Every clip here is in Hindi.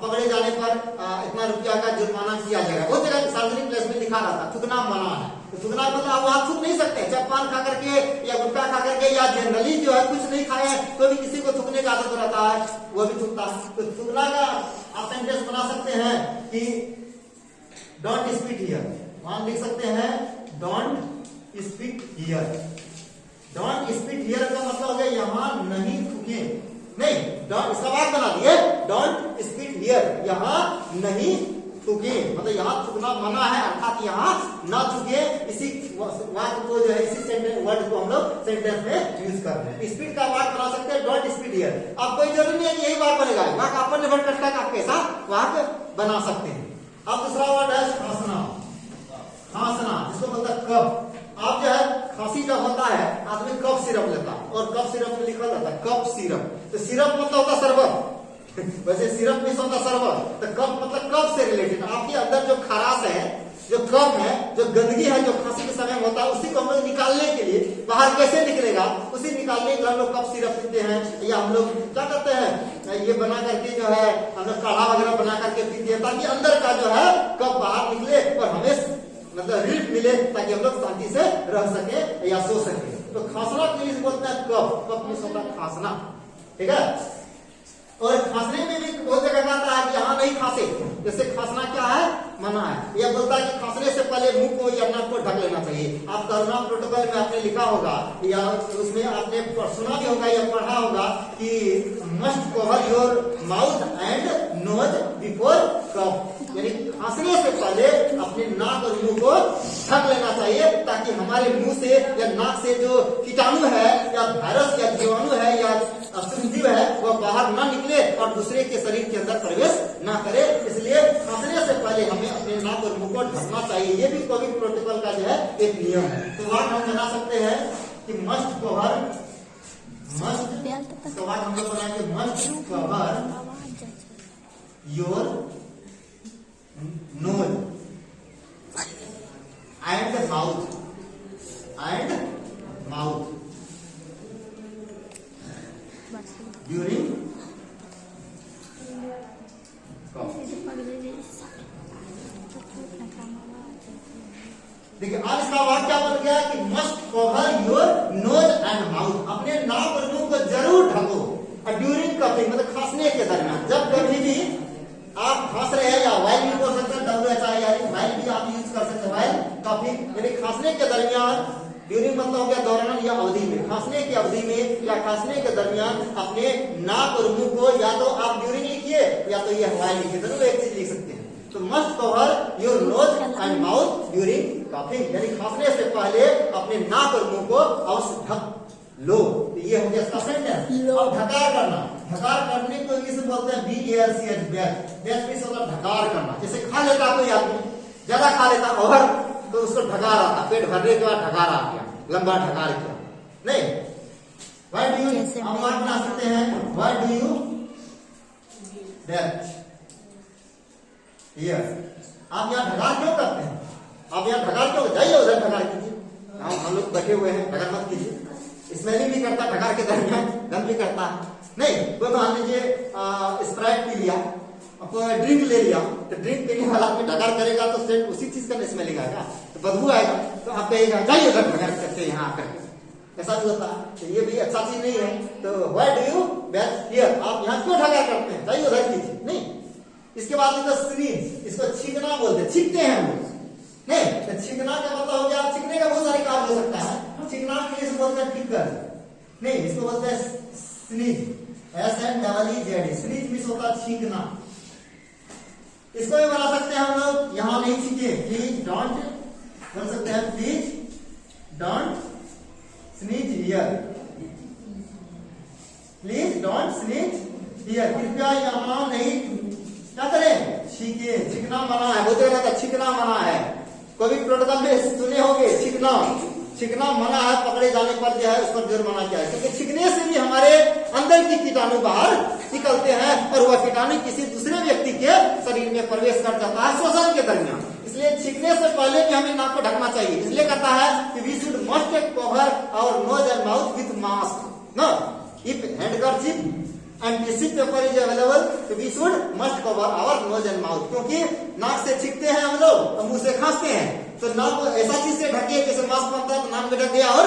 पकड़े जाने पर इतना रुपया का जुर्माना किया जाएगा। बहुत जगह सार्वजनिक प्लेस में लिखा रहता थूकना मना है। तो थूकना मतलब आप वहां थूक नहीं सकते। जब पान खा करके या गुटखा खा करके या जनरली जो है कुछ नहीं खाए तो भी किसी को थूकने का आदत रहता है, वो भी थूकता है। तो थूकना का आप सेंटेंस बना सकते हैं कि डोंट स्पीट हियर। वहां लिख सकते हैं don't spit here. Don't spit here का मतलब हो गया यहाँ नहीं थूके। नहीं, डोंट इसका वाक्य बना दिए डोंट स्पीट हियर, यहाँ नहीं थूके, मतलब यहाँ थूकना मना है, अर्थात यहाँ ना थूके। इसी वाक्य को जो है इसी सेंटेंस वर्ड को हम लोग सेंटेंस में यूज कर रहे हैं। स्पीड का वाक्य बना सकते हैं डोंट स्पीट हियर। अब कोई जरूरी नहीं है कि यही वाक्य बनेगा, वाक्य आप पर निर्भर करता है आप कैसा वाक्य बना सकते हैं। अब दूसरा वर्ड है खांसना। खांसना जिसको बोलता है कफ। आप जो है खांसी जब होता है आदमी कफ सिरप लेता है और कफ सिरप में लिखा जाता है कफ सिरप। तो सिरप मतलब होता है शरबत, वैसे सिरप में होता है शरबत। तो कफ मतलब कफ से रिलेटेड। आपके अंदर जो खराश है, जो कफ है, जो गंदगी है, जो खांसी के समय होता है, उसी को हम लोग निकालने के लिए बाहर कैसे निकलेगा, उसी निकालने के लिए हम लोग कफ सिरप पीते हैं। या हम लोग क्या करते हैं, ये बना करके जो है हम लोग काढ़ा वगैरह बना करके पीते हैं ताकि अंदर का जो है कफ बाहर निकले और हमें मतलब रिलीफ मिले, ताकि हम लोग शांति से रह सके या सो सके। तो खांसना के लिए बोलते हैं कफ। कफ में होता है खांसना, ठीक है। और खांसने में भी बहुत जगह कहता है कि यहाँ नहीं खांसे। जैसे खांसना क्या है, मना है। यह बोलता है कि खांसने से पहले मुंह को या नाक को ढक लेना चाहिए। आप कोरोना प्रोटोकॉल में आपने लिखा होगा या उसमें आपने सुना भी होगा या पढ़ा होगा कि must cover your mouth and nose before cough, यानी खांसने से पहले अपने नाक और मुंह को ढक लेना चाहिए ताकि हमारे मुंह से या नाक से जो कीटाणु है या वायरस या जीवाणु है या अशुद्ध है वह बाहर ना निकले और दूसरे के शरीर के अंदर प्रवेश ना करे। इसलिए खांसने से पहले हमें अपने नाक और मुंह को ढकना चाहिए। ये भी कोविड प्रोटोकॉल का जो है एक नियम है। तो वाक्य हम बना सकते हैं कि मस्ट कवर, मस्ट तो वाक्य हम लोग बनाएंगे must cover your nose and mouth during देखिए आज इसका वाक्य क्या बन गया कि must cover your nose and mouth. अपने नाक और मुंह को जरूर ढको। और ड्यूरिंग कफिंग मतलब खांसने के दरमियान, जब कभी भी आप खांस रहे हैं या वाइल भी बोल सकते हैं, WHI यानी वाइल भी आप यूज कर सकते हैं। वाइल कफिंग यानी खांसने के दरमियान, ड्यूरिंग मतलब हो गया दौरान या अवधि में, खांसने की अवधि में या खांसने के दरमियान अपने नाक और मुंह को या तो आप ड्यूरिंग लिखिए या तो ये वाइल लिखिए, दोनों एक चीज लिख सकते हैं। तो must cover your nose and mouth during coughing, यानी खांसने से पहले अपने नाक और मुंह को अवश्य ढक लो। तो ये हो गया इसका सेंटेंस। अब ढकार करना, ढकार करने को इंग्लिश में बोलते हैं BALCH, बैच मींस होता है ढकार करना। जैसे खा लेता कोई आदमी, ज्यादा खा लेता ओवर, तो उसको ढकार आता, पेट भरने के बाद ढकार आ गया, लंबा ढकार किया। नहीं, व्हाई डू यू, हम बात बना सकते हैं why do you death here. आप यहाँ ढकार क्यों करते हैं, आप यहाँ ढकार क्यों, जाइए उधर ढकार कीजिए। हम लोग बैठे हुए हैं, ढकार मत कीजिए। स्मेलिंग भी करता ढकार के दरमियान, गंद भी करता है। नहीं, कोई मान लीजिए स्प्राइट पी लिया, ड्रिंक ले लिया, तो ड्रिंक पीने वाला आदमी ढकार करेगा तो सेंट उसी चीज का स्मेलिंग आएगा, तो बदबू आएगा। तो आप कहेगा जाइए उधर ढकार करते यहाँ आकर, ऐसा भी होता है। तो ये भी अच्छा चीज नहीं है। तो व्हाई डू यू बैथ हियर, आप यहाँ क्यों ढकार करते हैं, जाइए उधर कीजिए। नहीं, इसके बाद स्नीज, इसको छींकना बोलते हैं, छींकते हैं हम लोग। नहीं, तो छींकना का मतलब हो गया, छींकने का बहुत सारे काम हो सकता है। छींकना के लिए बोलते हैं टिकर, नहीं इसको बोलते हैं स्नीज, SNEEZ, स्नीज मींस होता है छींकना। इसको भी बना सकते हैं हम लोग, यहां नहीं छींके, प्लीज डोंट बोल सकते हैं, please don't sneeze here, please don't sneeze here, कृपया यहाँ नहीं क्या करें, छींके। छींकना मना है, बोलते रहता छींकना मना है। कोविड प्रोटोकॉल में सुने होंगे छींकना मना है, पकड़े जाने पर जो है उस पर जुर्माना किया है, क्योंकि छींकने से भी हमारे अंदर की कीटाणु बाहर निकलते हैं और वह कीटाणु किसी दूसरे व्यक्ति के शरीर में प्रवेश कर जाता है श्वसन के दरमियान। इसलिए छींकने से पहले भी हमें नाक को ढकना चाहिए। इसलिए कहता है कि we should must cover our nose and mouth with mask, no if handkerchief and tissue paper is available, तो we should must cover our nose and mouth, क्योंकि नाक से छींकते हैं हम लोग और मुंह से खांसते हैं, तो नाक को ऐसा चीज से ढकिए, जैसे मास्क बनता है तो नाक में ढक गया और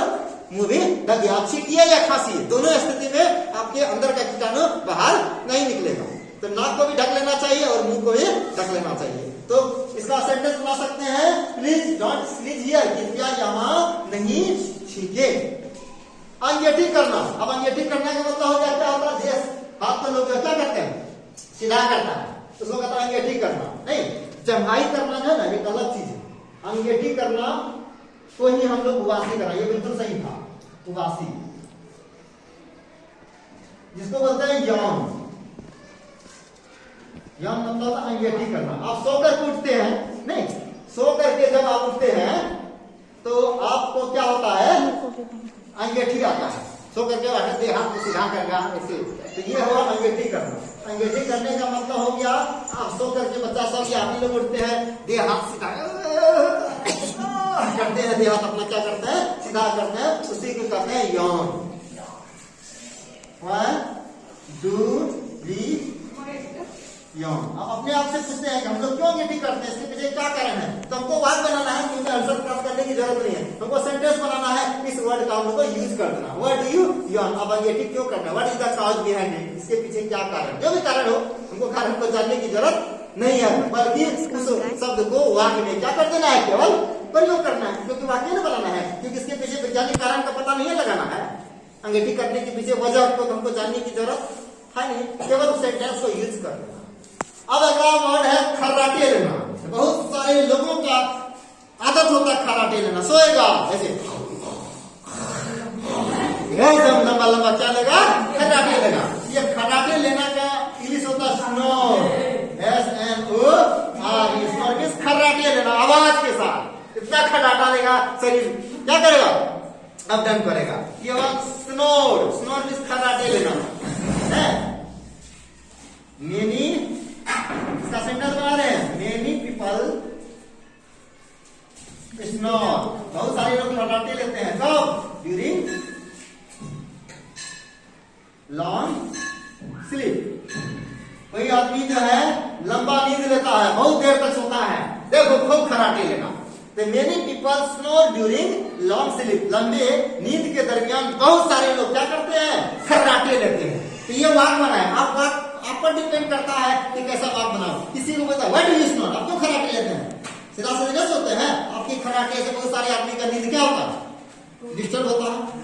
मुंह भी ढक गया। आप छींकिए या खांसिए, दोनों स्थिति में आपके अंदर का कीटाणु बाहर नहीं निकलेगा। तो नाक को भी ढक लेना चाहिए और मुंह को भी ढक लेना चाहिए। तो इसका सेंटेंस बना सकते हैं, प्लीज डोंट स्नीज हियर, कृपया यहाँ नहीं छींके। अंगेठी करना, अब अंगेठी करने का मतलब हो गया क्या होता है, हाथ में लोग क्या करते हैं, सीधा करता है, उसको कहता है अंगेठी करना। नहीं, जम्हाई करना है ना, एक अलग चीज है। अंगेठी करना को ही हम लोग उवासी करना, ये बिल्कुल सही था, उवासी, जिसको बोलते हैं यौन। यौन मतलब अंगेठी करना। आप सो कर उठते हैं, नहीं, सो करके जब आप उठते हैं तो आपको क्या होता है, अंगेठी आता है। सो करके बैठे हाथ को सीधा करना ऐसे, तो ये हुआ अंगेठी करना। अंगेठी करने का मतलब हो गया, आप सो करके बच्चा सब या आप लोग उठते हैं, दे हाथ सीधा करते हैं, दे हाथ अपना क्या करते हैं, सीधा करते हैं, उसी को कहते हैं यौन। 1 2 3 यौन। अब अपने आप से पूछते हैं कि हम लोग क्यों अंगेठी करते हैं, इसके पीछे क्या कारण है। तो हमको वाक्य बनाना है, क्योंकि आंसर प्राप्त करने की जरूरत नहीं है, हमको सेंटेंस बनाना है, इस वर्ड का हम लोग को यूज कर देना। व्हाट डू यू यौन। अब अंगेठी क्यों करना है, what is the cause behind it, इसके पीछे क्या कारण, जो भी कारण हो हमको कारण को जानने की जरूरत नहीं है, बल्कि उस शब्द को वाक्य में क्या कर देना है, केवल प्रयोग करना है, क्योंकि वाक्य नहीं बनाना है, क्योंकि इसके पीछे वैज्ञानिक कारण का पता नहीं लगाना है। अंगेठी करने के पीछे वजह को हमको जानने की जरूरत है नहीं, केवल उस सेंटेंस को यूज कर देना। अब अगला वर्ड है खर्राटे लेना। बहुत सारे लोगों का आदत होता है खर्राटे लेना, सोएगा ऐसे लंबा लंबा क्या लेगा, खर्राटे लेगा। ये खर्राटे लेना का इंग्लिश होता है स्नोर, SNOR, स्नोर मींस खर्राटे लेना, आवाज के साथ इतना खर्राटा लेगा, शरीर क्या करेगा, अप डाउन करेगा। ये स्नोर, स्नोर मींस खर्राटे लेना है। मेनी, इसका सेंटेंस बना रहे हैं, मेनी पीपल स्नोर, बहुत सारे लोग खर्राटे लेते हैं, कब, ड्यूरिंग लॉन्ग स्लीप। कोई आदमी जो है लंबा नींद लेता है, बहुत देर तक सोता है, देखो खूब खर्राटे लेना। तो many people snore during long sleep, लंबे नींद के दरमियान बहुत सारे लोग क्या करते हैं, खर्राटे लेते हैं। तो ये वाक्य बना है, आप पर डिपेंड करता है कि कैसा वाक्य बनाओ। किसी को बोलता है व्हाट डू यू स्नोर, आप क्यों खर्राटे लेते हैं, सीधा सीधा सोते हैं, आपकी खर्राटे से बहुत सारे आदमी का नींद क्या होता है, डिस्टर्ब होता है।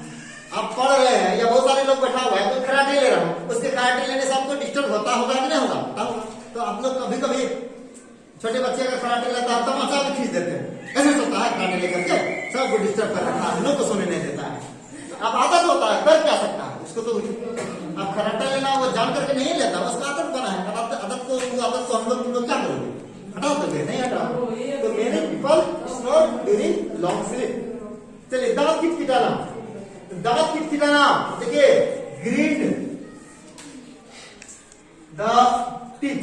आप पढ़ रहे हैं या बहुत सारे लोग बैठा हुआ है, तो खर्राटे ले रहा हूँ, उसके खर्राटे लेने से आपको डिस्टर्ब होता होगा कि नहीं होगा। तो आप लोग कभी कभी छोटे बच्चे का खर्राटे लेता है, तमाचा भी खींच देते हैं, ऐसे सोता है खर्राटे लेकर के, सबको डिस्टर्ब कर रखा है, लोग को सोने नहीं देता है। अब आदत होता है, कर क्या सकता है उसको, तो अब खर्राटा लेना वो जान करके नहीं लेता, उसका आदत बना है। आदत को हम लोग क्या करोगे, हटा दोगे, नहीं हटा। तो many people snore during long sleep. चलिए दांत किटकिटाना, दांत किटकिटाना, देखिए ग्रीड द टीथ।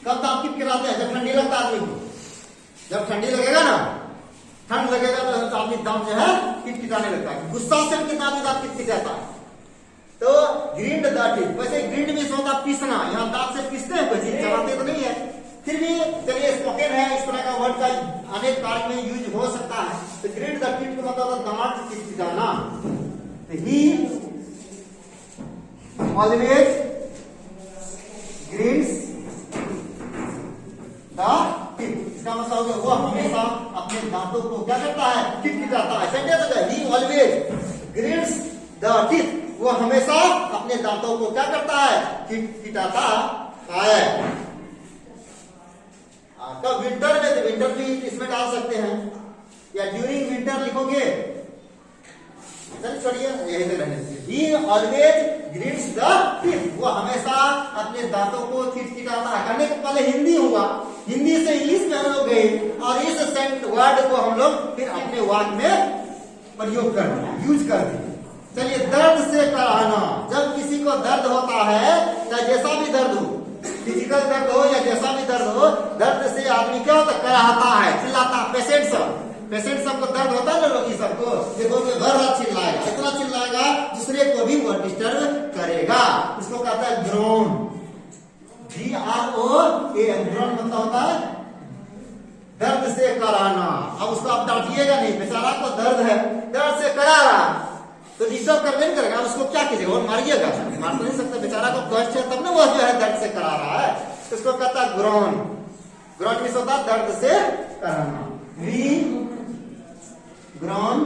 कब दांत किटकिटाते हैं, जब ठंडी लगता है आदमी को, जब ठंडी लगेगा ना, ठंड लगेगा तो आदमी दांत जो है किटकिटाने लगता है, गुस्सा से कितना आदमी दांत किटकिटाता है। तो ग्रीड द टीथ, वैसे ग्रीड में होता पीसना, यहाँ दांत से पीसते हैं, कोई चीज चलाते तो नहीं है, फिर भी चलिए स्पोकन है, इस तरह का वर्ड का अनेक कार्य में यूज हो सकता है। तो ग्रीड द टीथ का मतलब दांत किटकिटाना। He always grits the teeth, इसका मतलब हो गया वो हमेशा अपने दांतों को क्या करता है, किटकिटाता है। सेंटेंस है, ही ऑलवेज ग्रीड्स द टीथ, वो हमेशा अपने दांतों को क्या करता है, किटकिटाता है। कब, विंटर में, तो विंटर भी इसमें डाल सकते हैं, या ड्यूरिंग विंटर लिखोगे, चल छोड़िए यही से रहने दीजिए। ही ऑलवेज ग्रीड्स द टीथ, वो हमेशा अपने दांतों को किटकिटाता है। करने के पहले हिंदी हुआ, हिंदी से इंग्लिश में हम लोग गए और इस वर्ड को हम लोग फिर अपने वाक्य में प्रयोग कर दिए, यूज कर दिए। चलिए दर्द से कराहना, जब किसी को दर्द होता है, चाहे जैसा भी दर्द हो, फिजिकल दर्द हो या जैसा भी दर्द हो, दर्द से आदमी क्या होता है, कराहता है, चिल्लाता है। पेशेंट सबको दर्द होता है ना, रोगी सबको, देखो भर रात चिल्लाएगा, इतना चिल्लाएगा दूसरे को भी वो डिस्टर्ब करेगा। इसको कहता है ग्रोन, GROAN। ग्रोन मतलब होता है दर्द से कराना। अब उसको आप डांटिएगा नहीं, बेचारा को दर्द है, दर्द से करा रहा तो डिस्टर्ब करने नहीं करेगा, उसको क्या कीजिएगा, और मारिएगा, मार तो नहीं सकते, बेचारा को कष्ट है तब ना वो जो है दर्द से करा रहा है। इसको कहता है ग्रोन। ग्रोन मीन्स होता है दर्द से कराना। We grown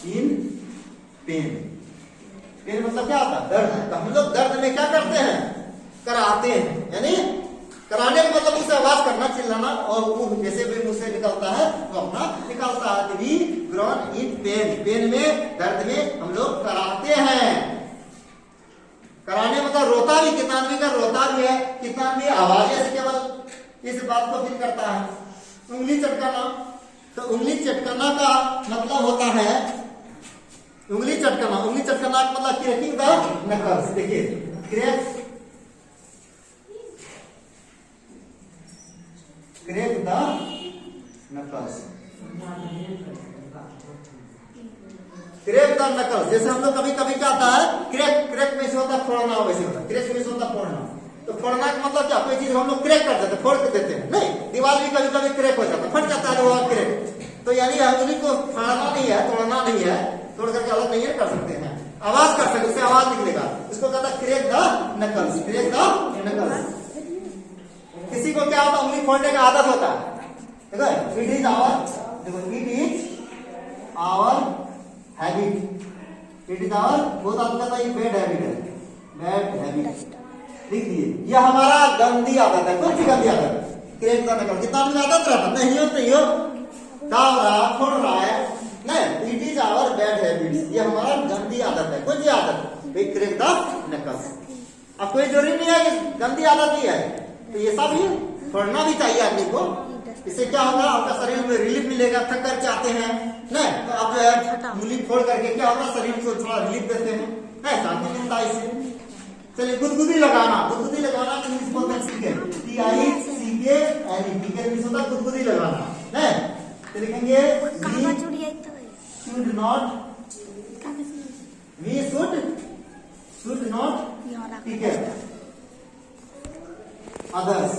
in pain. Pain मतलब क्या होता है, दर्द है। तो हम लोग दर्द में क्या करते हैं, कराते हैं, यानी कराने का मतलब उसे आवाज करना, चिल्लाना, और वो जैसे भी मुंह से निकलता है वो अपना निकलता है। We grown in pain, pain में, दर्द में हम लोग कराते हैं। कराने मतलब रोता भी, कितना आदमी का रोता भी है, कितना आदमी आवाज से केवल इस बात को फील करता है। उंगली चटकाना, तो उंगली चटकाना का मतलब होता है, उंगली चटकाना, उंगली चटकाना का मतलब क्रैकिंग द नकल्स। देखिए crack the knuckles, crack the knuckles. जैसे हम लोग कभी कभी क्या होता है, क्रैक में से होता है फोड़ना, वैसे होता है क्रैक में से होता है फोड़ना। तो फोड़ना का मतलब क्या, कोई चीज हम लोग क्रैक कर देते हैं, फोड़ के देते हैं, नहीं, दीवार भी कभी कभी क्रैक हो जाता है, फट जाता है वो क्रैक। तो यानी उंगली को फाड़ना नहीं है, तोड़ना नहीं है, तोड़ करके अलग नहीं कर सकते हैं, आवाज कर सकते, उससे आवाज निकलेगा। इसको कहता है crack the knuckles, crack the knuckles. किसी को क्या होता है, उंगली फोड़ने का आदत होता है, देखो इट इज आवर, देखो it is our habit, it is our, बहुत आदमी कहता है बैड हैबिट है, बैड हैबिट लिख दिए, यह हमारा गंदी आदत है। कौन सी गंदी आदत, क्रैक द नकल्स। कितना आदमी आदत रहता नहीं हो, नहीं हो, दाव रहा, फोड़ रहा है, नहीं, it is our bad habits, ये हमारा गंदी आदत है। कौन सी आदत, क्रैक द नकल्स। अब कोई जरूरी नहीं है कि गंदी आदत ही है, तो ये सब ही फोड़ना भी चाहिए आदमी को। इससे क्या होगा, आपका शरीर में रिलीफ मिलेगा, थक करके आते हैं, नहीं तो आप जो है उंगली फोड़ करके क्या होगा, शरीर को थोड़ा रिलीफ देते हैं, नहीं शांति मिलता है इससे। चलिए गुदगुदी लगाना, गुदगुदी लगाना इंग्लिश बोलते हैं सीके, TICKLE, टीके मीन्स होता है गुदगुदी लगाना, है तो लिखेंगे should not, we should not tickle others,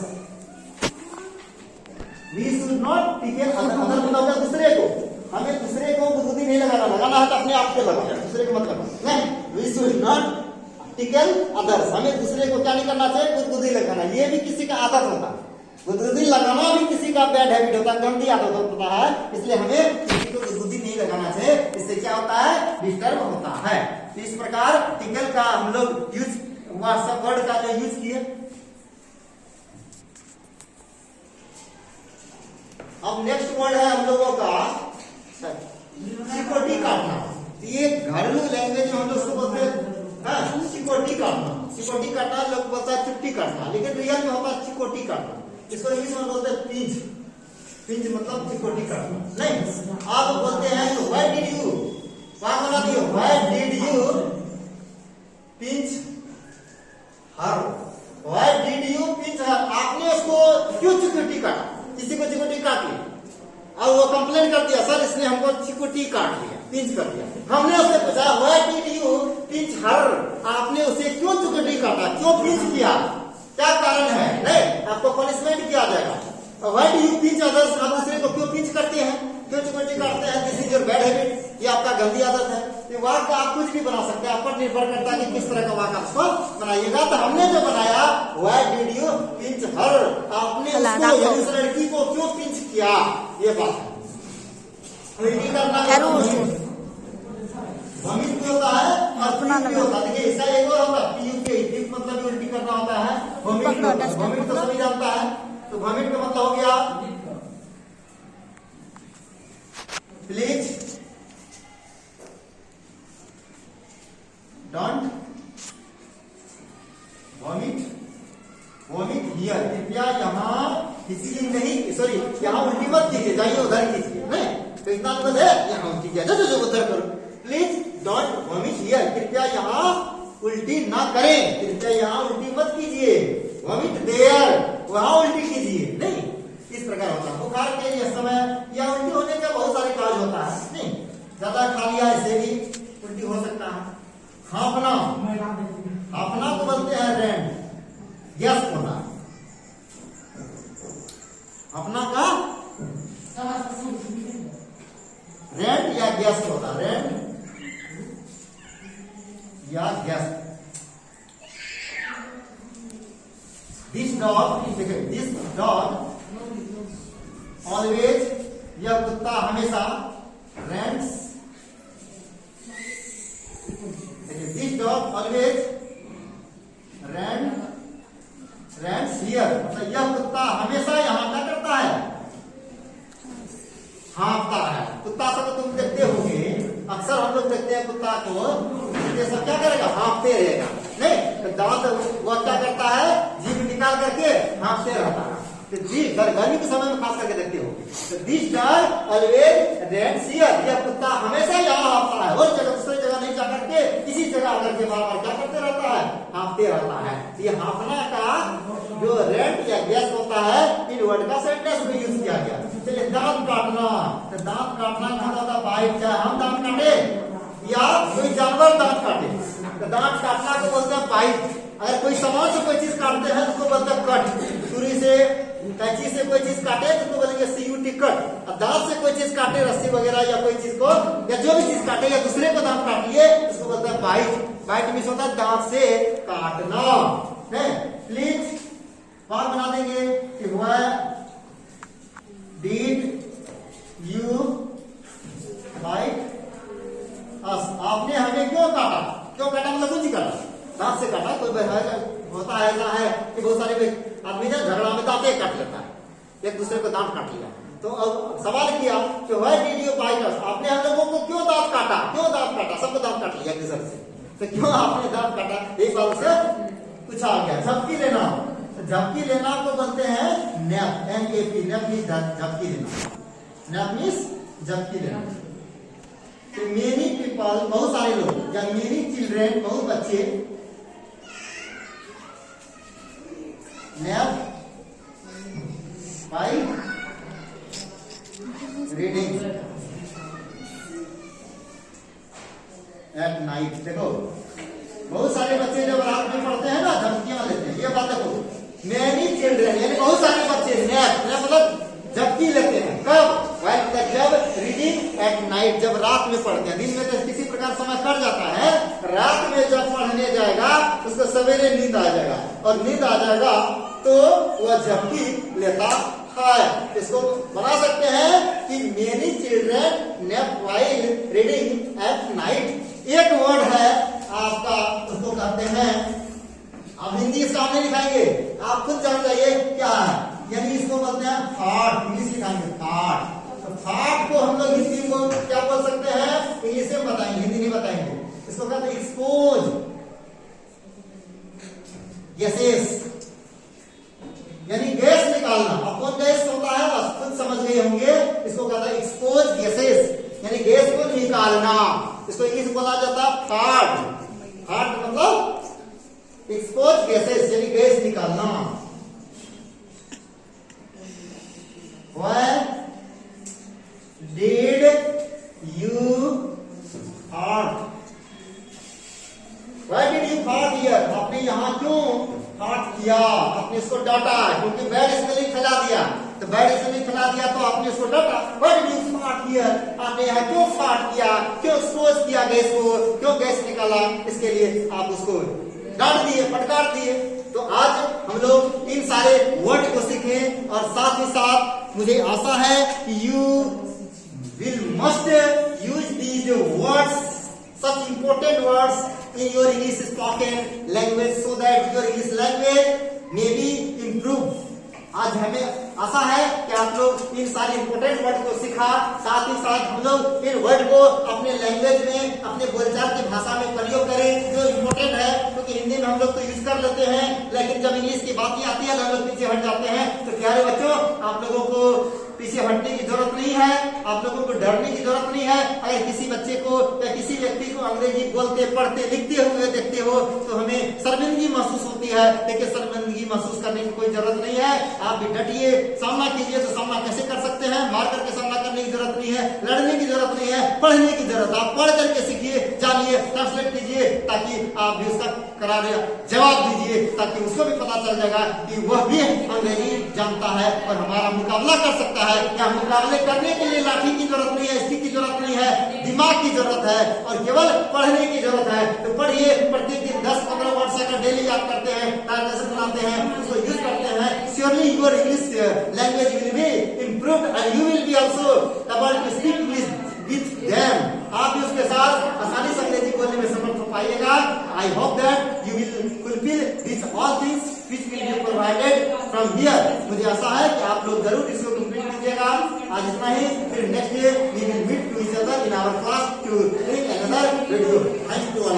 we should not tickle other. Other मतलब होता है दूसरे को, हमें दूसरे को गुदगुदी नहीं लगाना, लगाना है तो अपने आप को लगाना, दूसरे को मत लगाना, नहीं, we should not tickle others, हमें दूसरे को क्या नहीं करना चाहिए, गुदगुदी लगाना। ये भी किसी का आदत होता है, गुदगुदी लगाना भी किसी का बैड हैबिट होता है, गंदी आदत होता है, इसलिए हमें किसी को गुदगुदी नहीं लगाना चाहिए, इससे क्या होता है, डिस्टर्ब होता है। तो इस प्रकार टिकल का हम लोग यूज, सब वर्ड का जो यूज किए। अब नेक्स्ट वर्ड है हम लोगों का चिकोटी काटना। ये घरेलू लैंग्वेज में हम लोग उसको बोलते हैं चिकोटी काटना। चिकोटी काटना लोग बोलता है चुट्टी काटना, लेकिन रियल में होता है चिकोटी काटना। इसको इंग्लिश में बोलते हैं पिंच, पिंच मतलब चिकोटी काटना। नहीं, आप बोलते हैं व्हाई डिड यू, क्या बना दियो, why did you pinch her, why did you pinch her, आपने उसको क्यों चिकोटी काटा, किसी को चिकोटी काट ली और वो कंप्लेन कर दिया, सर इसने हमको चिकोटी काट लिया, पिंच कर दिया। हमने उससे पूछा why did you pinch her, आपने उसे क्यों चिकोटी काटा, क्यों पिंच किया, क्या कारण है, नहीं आपको पनिशमेंट किया जाएगा। Why do you pinch others, आप दूसरे को क्यों पिंच करते हैं, क्यों चिकोटी काटते हैं, this is your bad habit, ये आपका गंदी आदत है। ये वाक्य आप कुछ भी बना सकते हैं, आप पर निर्भर करता है कि किस तरह का वाक्य आपको बनाइएगा। तो हमने जो बनाया why did you pinch her, आपने उसको यानी उस लड़की को क्यों पिंच किया, ये बात है। उल्टी करना वॉमिट भी होता है और पिंच भी होता है। देखिए इसका एक और होता है PUK, मतलब भी उल्टी करना होता है, वॉमिट, वॉमिट तो सभी जानता है। तो वॉमिट का मतलब हो गया please don't vomit, vomit here, कृपया यहाँ किसी नहीं, सॉरी यहाँ उल्टी मत कीजिए, जाइए उधर कीजिए, नहीं तो इतना मतलब है यहाँ उल्टी किया, जो उधर करो, प्लीज डोंट वॉमिट हियर, कृपया यहाँ उल्टी ना करें, कृपया यहाँ उल्टी मत कीजिए, वॉमिट देयर, वहां उल्टी कीजिए, नहीं प्रकार होता है। बुखार के इस समय या उल्टी होने का बहुत सारे काज होता है, नहीं ज्यादा खा लिया इससे भी उल्टी हो सकता है। हाँफना, हाँफना को बोलते हैं रैंड, गैस होना। हाँफना का रैंड या गैस होता है, रैंड या गैस। दिस डॉग ऑलवेज, यह कुत्ता हमेशा रैंड्स, देखिए दिस डॉग ऑलवेज रैंड्स हियर, मतलब यह कुत्ता हमेशा यहाँ क्या करता है, हाँफता है। कुत्ता सब तुम देखते होगे, अक्सर हम लोग देखते हैं कुत्ता को, ये सब क्या करेगा, हाँफते रहेगा, नहीं तो दांत वह क्या करता है, जीभ निकाल करके हाँफते रहता है। तो गर्मी के समय में खास करके देखते हो, तो दिस डॉग ऑलवेज रैंड्स हियर, यह कुत्ता हमेशा यहाँ हाँफता है, और जगह दूसरी जगह नहीं जा करके इसी जगह आकर के बार बार क्या करते रहता है, हाँफते रहता है। ये हाँफना का जो रैंड या गैस होता है, इन वर्ड का सेंटेंस में यूज किया गया। चलिए दांत काटना, तो दांत काटना का होता बाइट, चाहे हम दांत काटे या कोई जानवर दांत काटे, तो दांत काटना को बोलते हैं बाइट। अगर कोई सामान से कोई चीज काटते हैं तो उसको बोलते हैं कट, छुरी से कैंची से कोई चीज काटे तो उसको बोलेंगे सीयूटी कट। और दांत से कोई चीज काटे, रस्सी वगैरह या कोई चीज को या जो भी चीज काटे या दूसरे को दांत काट लिए उसको बोलते हैं बाइट। बाइट मीन्स होता है दांत से काटना है। प्लीज और बना देंगे कि व्हाई डिड यू बाइट अस, आपने हमें क्यों काटा, क्यों काटा मतलब कुछ ही काटा, दांत से काटा। कोई होता है ऐसा है कि बहुत सारे आदमी ने झगड़ा में दांत काट लेता है, एक दूसरे को दांत काट लिया। तो अब सवाल किया कि व्हाई डिड यू बाइट अस, आपने हम लोगों को क्यों दांत काटा, क्यों दांत काटा, सबको दांत काट लिया एक दूसरे से, तो क्यों आपने दांत काटा, एक बार से पूछा गया। झपकी लेना, झपकी लेना को बोलते हैं नैप, NAP, नैप मीन्स झपकी लेना, नैप मीन्स झपकी लेना। तो मेनी पीपल, बहुत सारे लोग या मेनी चिल्ड्रेन, बहुत बच्चे nap by reading at night. देखो बहुत सारे बच्चे जब रात में पढ़ते हैं ना, झपकियां लेते हैं। ये बात देखो, मेनी चिल्ड्रेन यानी बहुत सारे बच्चे नैप मतलब झपकी लेते हैं, कब, जब रीडिंग एट नाइट, जब रात में पढ़ते हैं। दिन में तो किसी प्रकार समय कट जाता है, रात में जब पढ़ने जाएगा उसको सवेरे नींद आ जाएगा, और नींद आ जाएगा तो वह झपकी लेता है। इसको बना सकते हैं कि many children nap while reading at night. एक वर्ड है आपका, उसको कहते हैं, आप हिंदी इसका हमने लिखाएंगे, आप खुद जान जाइए क्या है, यानी इसको बोलते हैं थॉट, इंग्लिश लिखाएंगे थॉट। तो थॉट को हम लोग हिंदी को क्या बोल सकते हैं, इंग्लिश में बताएंगे, हिंदी नहीं बताएंगे। इसको कहते हैं एक्सपोज गैसेस, यानी गैस निकालना। अब कौन गैस होता है बस खुद समझ गए होंगे, इसको कहता है एक्सपोज गैसेस, यानी गैस को निकालना। इसको इंग्लिश बोला जाता है थॉट। थॉट मतलब एक्सपोज गैसेस यानी गैस निकालना। Why did you fart? Why did you fart here? आपने यहाँ क्यों फाट किया, आपने इसको डांटा, क्योंकि बैड स्पेलिंग फैला दिया, तो बैड स्पेलिंग फैला दिया तो आपने इसको डांटा। Why did you fart here? आपने यहाँ क्यों फाट किया, क्यों एक्सपोज किया गैस को, क्यों गैस निकाला, इसके लिए आप उसको डांट दिए, फटकार दिए। तो आज हम लोग इन सारे वर्ड को सीखे, और साथ ही साथ मुझे आशा है कि you will must use these words, such important words in your English spoken language, so that your English language may be improved. आज हमें आशा है कि आप लोग इन सारे इंपोर्टेंट वर्ड को सीखा, साथ ही साथ हम लोग इन वर्ड को अपने लैंग्वेज में, अपने बोलचाल की भाषा में प्रयोग करें, जो इंपोर्टेंट है। क्योंकि हिंदी में हम लोग तो यूज कर लेते हैं, लेकिन जब इंग्लिश की बात आती है तो हम लोग पीछे हट जाते हैं। तो प्यारे बच्चों, आप लोगों को पीछे हटने की जरूरत नहीं है, आप लोगों को डरने की जरूरत नहीं है। अगर किसी बच्चे को या किसी व्यक्ति को अंग्रेजी बोलते, पढ़ते, लिखते हुए देखते हो तो हमें शर्मिंदगी महसूस होती है, लेकिन शर्मिंदगी शर्मिंदगी महसूस करने की कोई जरूरत नहीं है। आप भी डटिए, सामना कीजिए। तो सामना कैसे कर सकते हैं? मार करके सामना करने की जरूरत नहीं है, लड़ने की जरूरत नहीं है, पढ़ने की जरूरत। आप पढ़ करके सीखिए, जानिए, ट्रांसलेट कीजिए, ताकि आप भी उसका करारे जवाब दीजिए, ताकि उसको भी पता चल जाएगा कि वह भी अंग्रेजी जानता है और हमारा मुकाबला कर सकता है। या मुकाबले करने के लिए लाठी की जरूरत नहीं है, स्टिक की जरूरत नहीं है, दिमाग की जरूरत है और केवल पढ़ने की जरूरत है। तो पढ़िए, प्रतिदिन 10-15 वर्ड अगर डेली याद करते हैं, ट्रांसलेशन बनाते हैं, उसको यूज करते हैं, surely your English language will be improved and you will be also able to speak with them. आप भी उसके साथ आसानी से अंग्रेजी बोलने में समर्थ हो पाइएगा। I hope that you will fulfil this all things which will be provided from here। मुझे आशा है कि आप लोग जरूर इसको कंप्लीट कीजिएगा। आज इतना ही, फिर next day we will meet to each other in our class to take another video। Thanks to all।